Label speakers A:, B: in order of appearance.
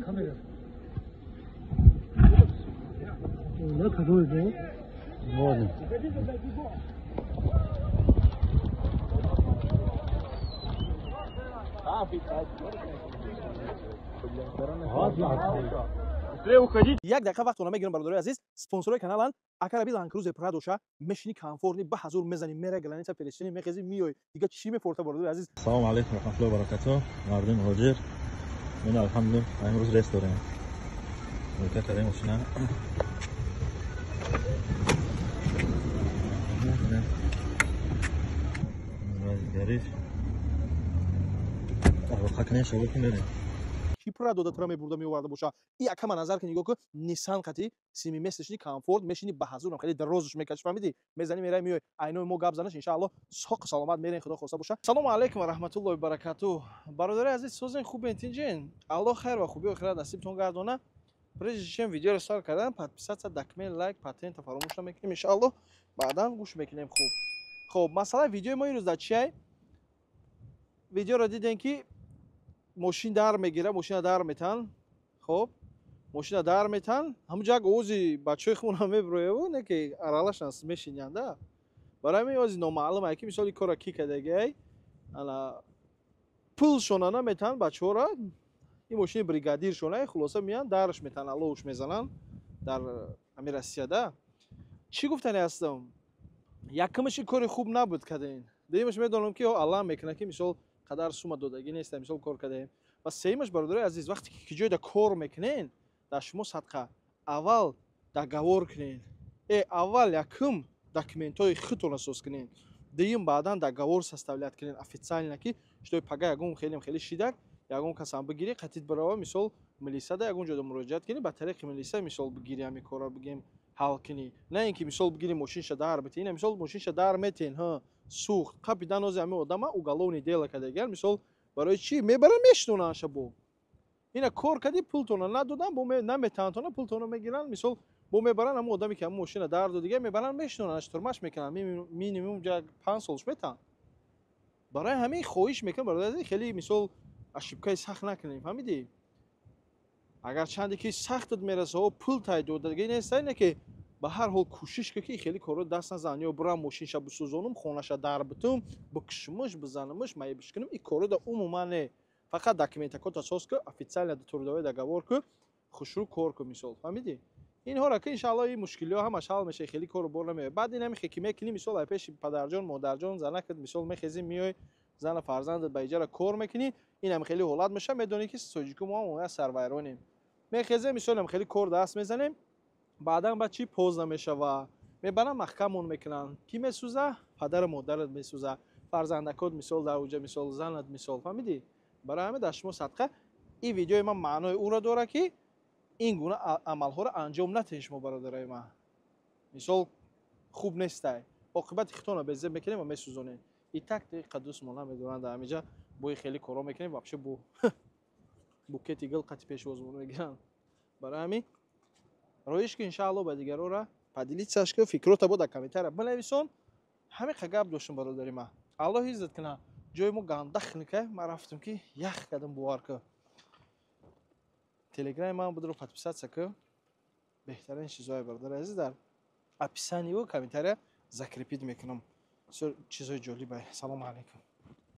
A: камера. Ne kadar öyle? Var.
B: یک دقیقه وقتتون رو میگیرم برادرای عزیز. спонсорای каналан акараби Land Cruiser Pradoша мешини комфортни ба ҳазур мезани мера галаница перешини мехези миёй дига чӣ мефорта бародари азиз.
C: Салом алейкум раҳматуллоҳи ва баракатуҳ. Мардуми муҳоҷир. Мин алҳамдулилла имрӯз рейс дорем. Муҳоҷир кардем машина. Гариш. Авоқа кне шавол кунем.
B: Ки Pradода тра мебурда меоварда боша. И акама назар кунӣ нигоҳ кун Nissan қати сими месешни комфорт мешини ба ҳазур хеле дарозш мекаши фаҳмидӣ. Мезани мерай миёй айнои мо гап занаш иншаалло соқ саломат мерен худо хоста боша. Салому алейкум ва раҳматуллоҳи ва баракатуҳ. Бародари азиз созен хуб тинҷин. Аллоҳ хайр ва хубии охират насибтон гардона. Прежде чем видеоро старт кардам, подписаться, документ, лайк, патента фаромӯш намекунем иншаалло. Баъдан гӯш мекунем хуб. Хоб, масъалаи видеои мо имрӯз дар чиай? Видеоро дидем ки ماشین در میگیره ماشین در میتن خب ماشین در میتن همونجا اوزی بچه خون هم میبروه و نه که ارالش نست میشیننده برای می اوزی نامعلومه که مثلا کارا کی کدگی انا پول شونانا میتن بچه ها را این ماشین بریگادیر شونه خلاصه میان درش میتن لوش میزنن در امیر اسیاده چی گفتنی هستم یکمش کار خوب نبود کردین دیمش میدونم که الله میکنه که مثلا قدر сума додагӣ нест мисол кор кардем ва сеюмаш бародари азиз вақте ки ҷоя да кор мекунен дар шумо садқа аввал договор кунен аввал якум документҳои худтон асос кунен дуюм баъдан договор составлят кунен официально ки шутой пага ягон хеле шидак ягон касам бигирӣ қатид барова мисол милисияда ягон ҷода муроҷиат кунӣ ба тариқи милисия мисол бигирӣ ҳами кора бигем ҳал кунӣ на ин ки мисол бигирӣ мошинша дар метин мисол мошинша дар метин сӯхт қапи данози ҳами одама уголовни дела кардагиар мисол барои чӣ мебаран мешинонанша бо ина кор кади пултона надодан бо наметавонтона пултона мегиран мисол бо мебаран ҳамн одаме ки ҳамн мошина дар додига мебаран мешинонанаш турмаш мекунан минимум 5 солш метаван барои ҳамин хоҳиш мекунам бародари хеле мисол ашибкаи сахт накунем фаҳмидӣ агар чанде ки сахтат мерасо пул тай додагӣ нест ина ки ба ҳар ҳол кӯшиш ки хеле корро даст назан ё бурам мошинша бисӯзонам хонаша дар битум бикшимуш бизанамуш майбиш кунам ин корро да умуман не фақат документакот асос ку официально трудовой договор ку хушрӯ кор ку мисол фаҳмидӣ инҳоро ки иншаалло ин мушкилиҳо ҳамаш ҳал меша хеле корро бор намеояд баъд ин ҳами ки мекунӣ мисол ай пеши падарҷон модарҷон занакат мисол мехезӣ миёй зана фарзандат ба иҷара кор мекунӣ ин ҳам хеле ҳолат меша медонӣ ки соҷику мо ҳам сарвайронем мехезем мисол ҳам хеле кор даст мезанем баъдан ба чӣ поз намешава мебаран маҳкамон мекунанд ки месӯза падару модарат месӯза фарзандакот мисол дар уҷа мисол занат мисол фаҳмидӣ барои ҳамин дар шумо садқа ин видеои ман маънои ӯро дорад ки ин гуна амалҳоро анҷом натиҳед шумо бародараи ман мисол хуб нестай оқибати хитона безеб мекунем ва месӯзонем и так дақиқа дус монда медоранд дар ҳамиҷа бои хеле коро мекунем вообще бо кети гил қати пешвозмон мегиранд барои ҳамин роиш ки иншаалло ба дигарора поделитсаш ки фикрота бо дар комментария бинависон ҳамиқа гап доштум бародари ман аллоҳ иззат куна ҷои мо гандахни ка ман рафтам ки ях кардам бовар ку телеграми ман будро подписаться ку беҳтарин чизҳои бародари азиз дар описанио комментария закрепит мекунам чизҳои ҷолибай салому алейкум